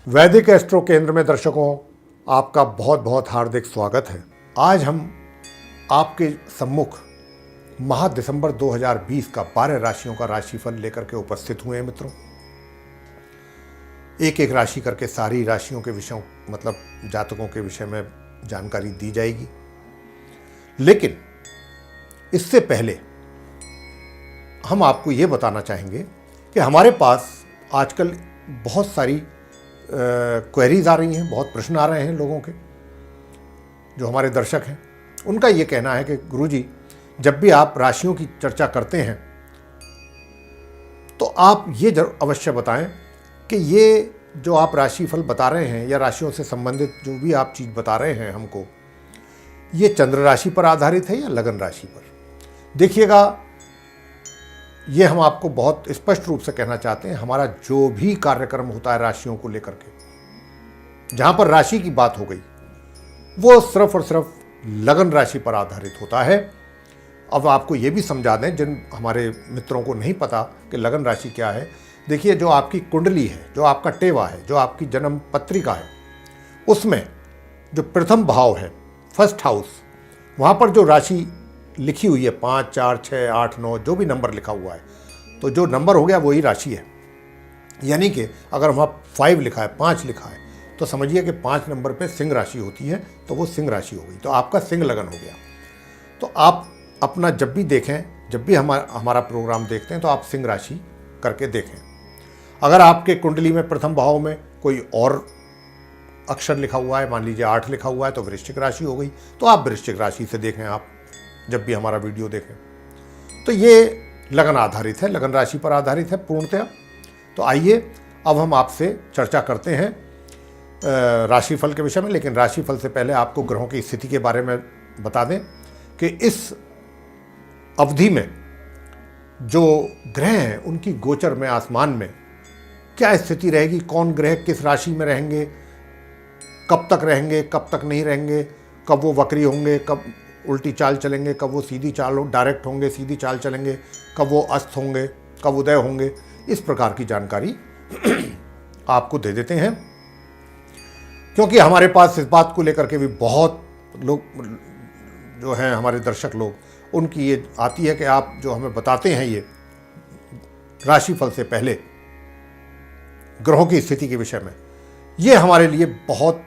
वैदिक एस्ट्रो केंद्र में दर्शकों आपका बहुत बहुत हार्दिक स्वागत है। आज हम आपके सम्मुख माह दिसंबर 2020 का 12 राशियों का राशिफल लेकर के उपस्थित हुए हैं मित्रों। एक एक राशि करके सारी राशियों के विषयों जातकों के विषय में जानकारी दी जाएगी। लेकिन इससे पहले हम आपको ये बताना चाहेंगे कि हमारे पास आजकल बहुत सारी क्वेरीज आ रही हैं, बहुत प्रश्न आ रहे हैं लोगों के, जो हमारे दर्शक हैं। उनका ये कहना है कि गुरुजी, जब भी आप राशियों की चर्चा करते हैं तो आप ये अवश्य बताएं कि ये जो आप राशिफल बता रहे हैं या राशियों से संबंधित जो भी आप चीज़ बता रहे हैं हमको, ये चंद्र राशि पर आधारित है या लगन राशि पर। देखिएगा, ये हम आपको बहुत स्पष्ट रूप से कहना चाहते हैं, हमारा जो भी कार्यक्रम होता है राशियों को लेकर के, जहां पर राशि की बात हो गई, वो सिर्फ और सिर्फ लगन राशि पर आधारित होता है। अब आपको ये भी समझा दें, जिन हमारे मित्रों को नहीं पता कि लगन राशि क्या है। देखिए, जो आपकी कुंडली है, जो आपका टेवा है, जो आपकी जन्म पत्रिका है, उसमें जो प्रथम भाव है, फर्स्ट हाउस, वहाँ पर जो राशि लिखी हुई है 5, 4, 6, 8, 9, जो भी नंबर लिखा हुआ है, तो जो नंबर हो गया वही राशि है। यानी कि अगर वहाँ 5 लिखा है, 5 लिखा है, तो समझिए कि 5 नंबर पे सिंह राशि होती है, तो वो सिंह राशि हो गई, तो आपका सिंह लगन हो गया। तो आप अपना जब भी देखें, जब भी हमारा प्रोग्राम देखते हैं, तो आप सिंह राशि करके देखें। अगर आपके कुंडली में प्रथम भाव में कोई और अक्षर लिखा हुआ है, मान लीजिए 8 लिखा हुआ है, तो वृश्चिक राशि हो गई, तो आप वृश्चिक राशि से देखें। आप जब भी हमारा वीडियो देखें, तो ये लगन आधारित है, लगन राशि पर आधारित है पूर्णतया। तो आइए अब हम आपसे चर्चा करते हैं राशिफल के विषय में। लेकिन राशिफल से पहले आपको ग्रहों की स्थिति के बारे में बता दें कि इस अवधि में जो ग्रह हैं उनकी गोचर में, आसमान में क्या स्थिति रहेगी, कौन ग्रह किस राशि में रहेंगे, कब तक रहेंगे, कब तक नहीं रहेंगे, कब वो वक्री होंगे, कब उल्टी चाल चलेंगे, कब वो सीधी चाल डायरेक्ट होंगे, सीधी चाल चलेंगे, कब वो अस्त होंगे, कब उदय होंगे, इस प्रकार की जानकारी आपको दे देते हैं। क्योंकि हमारे पास इस बात को लेकर के भी बहुत लोग जो हैं, हमारे दर्शक लोग, उनकी ये आती है कि आप जो हमें बताते हैं ये राशिफल से पहले ग्रहों की स्थिति के विषय में, ये हमारे लिए बहुत,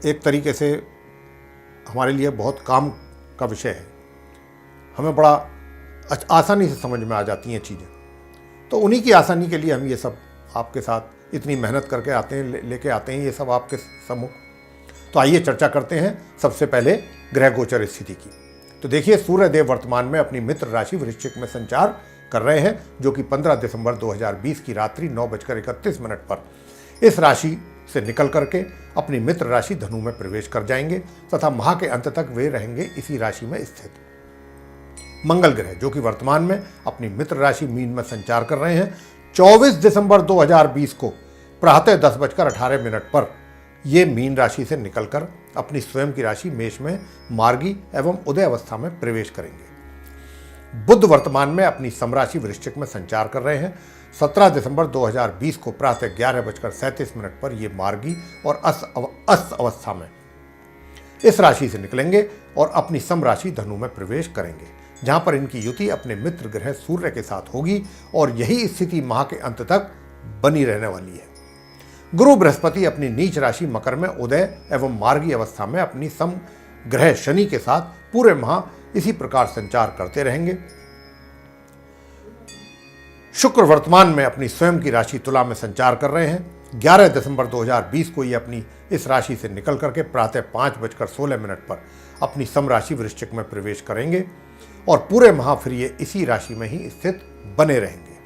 एक तरीके से हमारे लिए बहुत काम का विषय है। हमें बड़ा आसानी से समझ में आ जाती हैं चीज़ें। तो उन्हीं की आसानी के लिए हम ये सब आपके साथ इतनी मेहनत करके आते हैं, लेके आते हैं ये सब आपके सम्मुख। तो आइए चर्चा करते हैं सबसे पहले ग्रह गोचर स्थिति की। तो देखिए, सूर्यदेव वर्तमान में अपनी मित्र राशि वृश्चिक में संचार कर रहे हैं, जो कि 15 दिसंबर 2020 की रात्रि 9:31 पर इस राशि से निकल करके अपनी मित्र राशि धनु में प्रवेश कर जाएंगे तथा माह के अंत तक वे रहेंगे इसी राशि में स्थित। मंगल ग्रह, जो कि वर्तमान में अपनी मित्र राशि मीन में संचार कर रहे हैं, 24 दिसंबर 2020 को प्रातः 10:18 पर ये मीन राशि से निकलकर अपनी स्वयं की राशि मेष में मार्गी एवं उदय अवस्था में प्रवेश करेंगे। बुध वर्तमान में अपनी समराशि वृश्चिक में संचार कर रहे हैं, 17 दिसंबर 2020 को प्रातः 11:37 पर ये मार्गी और अस्त अवस्था में इस राशि से निकलेंगे और अपनी समराशि धनु में प्रवेश करेंगे, जहां पर इनकी युति अपने मित्र ग्रह सूर्य के साथ होगी और यही स्थिति माह के अंत तक बनी रहने वाली है। गुरु बृहस्पति अपनी नीच राशि मकर में उदय एवं मार्गी अवस्था में अपनी सम ग्रह शनि के साथ पूरे माह इसी प्रकार संचार करते रहेंगे। शुक्र वर्तमान में अपनी स्वयं की राशि तुला में संचार कर रहे हैं, 11 दिसंबर 2020 को ये अपनी इस राशि से निकल करके प्रातः 5:16 पर अपनी समराशि वृश्चिक में प्रवेश करेंगे और पूरे माह फिर ये इसी राशि में ही स्थित बने रहेंगे।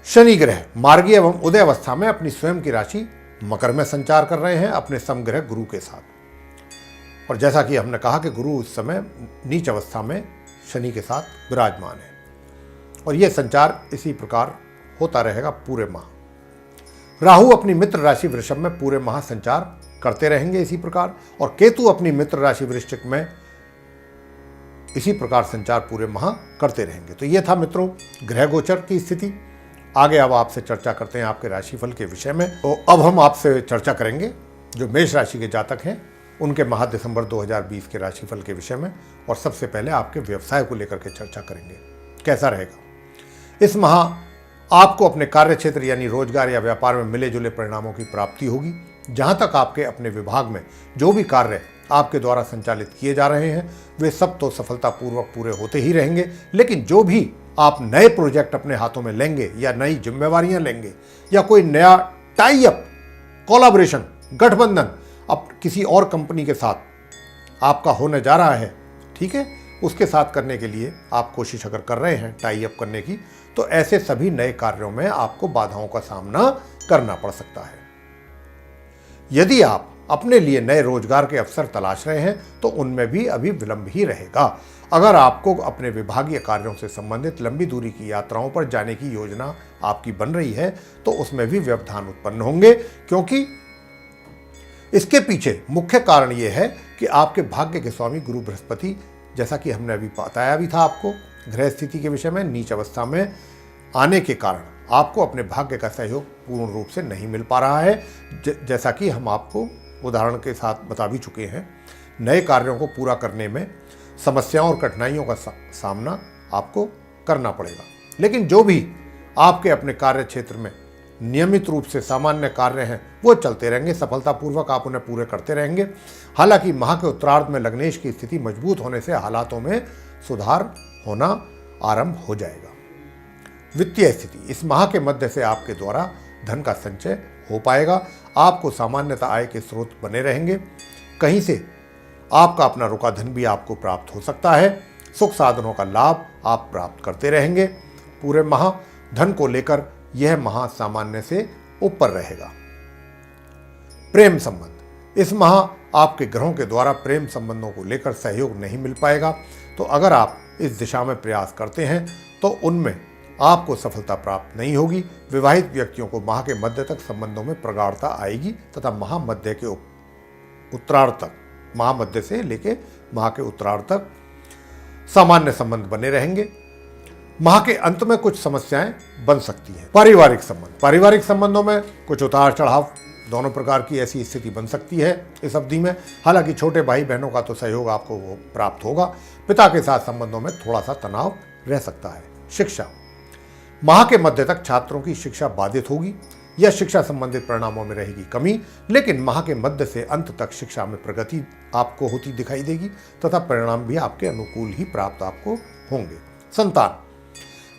शनि ग्रह मार्गी एवं उदय अवस्था में अपनी स्वयं की राशि मकर में संचार कर रहे हैं अपने समग्रह गुरु के साथ। और जैसा कि हमने कहा कि गुरु इस समय नीच अवस्था में शनि के साथ विराजमान है और यह संचार इसी प्रकार होता रहेगा पूरे माह। राहु अपनी मित्र राशि वृषभ में पूरे माह संचार करते रहेंगे इसी प्रकार, और केतु अपनी मित्र राशि वृश्चिक में इसी प्रकार संचार पूरे माह करते रहेंगे। तो ये था मित्रों ग्रह गोचर की स्थिति। आगे अब आपसे चर्चा करते हैं आपके राशिफल के विषय में। तो अब हम आपसे चर्चा करेंगे जो मेष राशि के जातक हैं उनके माह दिसंबर 2020 के राशिफल के विषय में, और सबसे पहले आपके व्यवसाय को लेकर के चर्चा करेंगे कैसा रहेगा। इस माह आपको अपने कार्य क्षेत्र यानी रोजगार या व्यापार में मिले जुले परिणामों की प्राप्ति होगी। जहां तक आपके अपने विभाग में जो भी कार्य आपके द्वारा संचालित किए जा रहे हैं वे सब तो सफलतापूर्वक पूरे होते ही रहेंगे, लेकिन जो भी आप नए प्रोजेक्ट अपने हाथों में लेंगे या नई जिम्मेवारियां लेंगे या कोई नया टाई अप, कोलैबोरेशन, गठबंधन अब किसी और कंपनी के साथ आपका होने जा रहा है, ठीक है, उसके साथ करने के लिए आप कोशिश अगर कर रहे हैं टाई अप करने की, तो ऐसे सभी नए कार्यों में आपको बाधाओं का सामना करना पड़ सकता है। यदि आप अपने लिए नए रोजगार के अवसर तलाश रहे हैं तो उनमें भी अभी विलंब ही रहेगा। अगर आपको अपने विभागीय कार्यों से संबंधित लंबी दूरी की यात्राओं पर जाने की योजना आपकी बन रही है तो उसमें भी व्यवधान उत्पन्न होंगे, क्योंकि इसके पीछे मुख्य कारण यह है कि आपके भाग्य के स्वामी गुरु बृहस्पति, जैसा कि हमने अभी बताया भी था आपको ग्रह स्थिति के विषय में, नीच अवस्था में आने के कारण आपको अपने भाग्य का सहयोग पूर्ण रूप से नहीं मिल पा रहा है। जैसा कि हम आपको उदाहरण के साथ बता भी चुके हैं, नए कार्यों को पूरा करने में समस्याओं और कठिनाइयों का सामना आपको करना पड़ेगा। लेकिन जो भी आपके अपने कार्य क्षेत्र में नियमित रूप से सामान्य कार्य हैं वो चलते रहेंगे, सफलतापूर्वक आप उन्हें पूरे करते रहेंगे। हालांकि माह के उत्तरार्ध में लग्नेश की स्थिति मजबूत होने से हालातों में सुधार होना आरंभ हो जाएगा। वित्तीय स्थिति, इस माह के मध्य से आपके द्वारा धन का संचय हो पाएगा। आपको सामान्यतः आय के स्रोत बने रहेंगे। कहीं से आपका अपना रुका धन भी आपको प्राप्त हो सकता है। सुख साधनों का लाभ आप प्राप्त करते रहेंगे। पूरे माह धन को लेकर यह माह सामान्य से ऊपर रहेगा। प्रेम संबंध, इस माह आपके ग्रहों के द्वारा प्रेम संबंधों को लेकर सहयोग नहीं मिल पाएगा। तो अगर आप इस दिशा में प्रयास करते हैं तो उनमें आपको सफलता प्राप्त नहीं होगी। विवाहित व्यक्तियों को माह के मध्य तक संबंधों में प्रगाढ़ता आएगी तथा माह मध्य के उत्तरार्ध तक, माह मध्य से लेके माह के उत्तरार्ध तक सामान्य संबंध बने रहेंगे। माह के अंत में कुछ समस्याएं बन सकती हैं। पारिवारिक संबंध, पारिवारिक संबंधों में कुछ उतार चढ़ाव दोनों प्रकार की ऐसी स्थिति बन सकती है इस अवधि में। हालांकि छोटे भाई बहनों का तो सहयोग आपको प्राप्त होगा। पिता के साथ संबंधों में थोड़ा सा तनाव रह सकता है। शिक्षा, माह के मध्य तक छात्रों की शिक्षा बाधित होगी या शिक्षा संबंधित परिणामों में रहेगी कमी, लेकिन माह के मध्य से अंत तक शिक्षा में प्रगति आपको होती दिखाई देगी तथा परिणाम भी आपके अनुकूल ही प्राप्त आपको होंगे। संतान,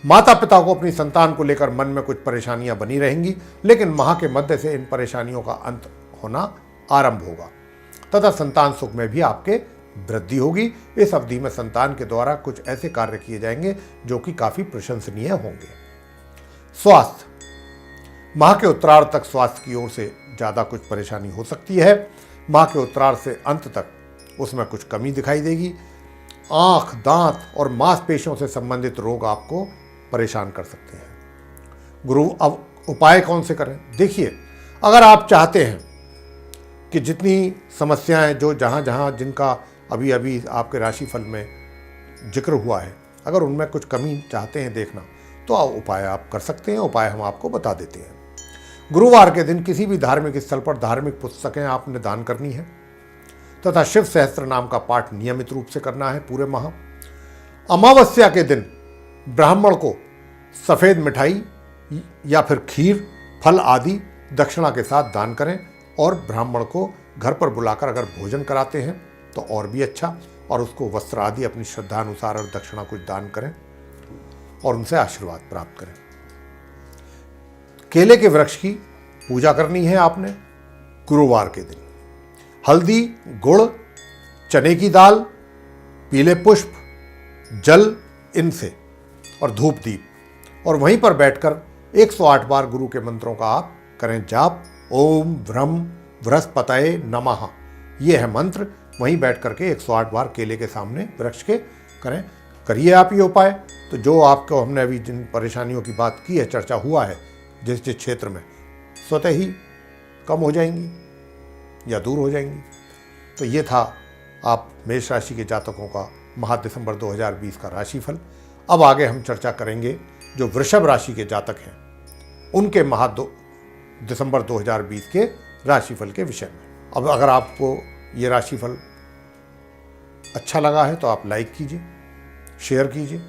माता पिता को अपनी संतान को लेकर मन में कुछ परेशानियां बनी रहेंगी, लेकिन माह के मध्य से इन परेशानियों का अंत होना आरंभ होगा तथा संतान सुख में भी आपके वृद्धि होगी। इस अवधि में संतान के द्वारा कुछ ऐसे कार्य किए जाएंगे जो कि काफी प्रशंसनीय होंगे। स्वास्थ्य, माह के उत्तरार्ध तक स्वास्थ्य की ओर से ज्यादा कुछ परेशानी हो सकती है। माह के उत्तरार्ध से अंत तक उसमें कुछ कमी दिखाई देगी। आंख, दांत और मांसपेशियों से संबंधित रोग आपको परेशान कर सकते हैं। गुरु, अब उपाय कौन से करें? देखिए, अगर आप चाहते हैं कि जितनी समस्याएं जो जहां जहां जिनका अभी अभी आपके राशिफल में जिक्र हुआ है, अगर उनमें कुछ कमी चाहते हैं देखना तो उपाय आप कर सकते हैं। उपाय हम आपको बता देते हैं। गुरुवार के दिन किसी भी धार्मिक स्थल पर धार्मिक पुस्तकें आपने दान करनी है तथा शिव सहस्त्र नाम का पाठ नियमित रूप से करना है पूरे माह। अमावस्या के दिन ब्राह्मण को सफेद मिठाई या फिर खीर, फल आदि दक्षिणा के साथ दान करें और ब्राह्मण को घर पर बुलाकर अगर भोजन कराते हैं तो और भी अच्छा, और उसको वस्त्र आदि अपनी श्रद्धा अनुसार और दक्षिणा कुछ दान करें और उनसे आशीर्वाद प्राप्त करें। केले के वृक्ष की पूजा करनी है आपने गुरुवार के दिन। हल्दी, गुड़, चने की दाल, पीले पुष्प, जल, इनसे और धूप दीप, और वहीं पर बैठकर 108 बार गुरु के मंत्रों का आप करें जाप। ओम ब्रह्म बृहस्पतये नमः, ये है मंत्र। वहीं बैठ करके 108 बार केले के सामने वृक्ष के करें। करिए आप ये उपाय, तो जो आपको हमने अभी जिन परेशानियों की बात की है, चर्चा हुआ है जिस जिस क्षेत्र में, स्वतः ही कम हो जाएंगी या दूर हो जाएंगी। तो ये था आप मेष राशि के जातकों का माह दिसंबर 2020 का राशिफल। अब आगे हम चर्चा करेंगे जो वृषभ राशि के जातक हैं उनके दिसंबर 2020 के राशिफल के विषय में। अब अगर आपको ये राशिफल अच्छा लगा है तो आप लाइक कीजिए, शेयर कीजिए,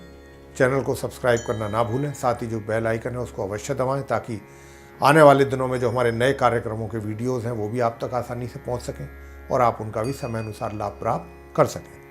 चैनल को सब्सक्राइब करना ना भूलें। साथ ही जो बेल आइकन है उसको अवश्य दबाएं ताकि आने वाले दिनों में जो हमारे नए कार्यक्रमों के वीडियोज़ हैं वो भी आप तक आसानी से पहुंच सकें और आप उनका भी समय अनुसार लाभ प्राप्त कर सकें।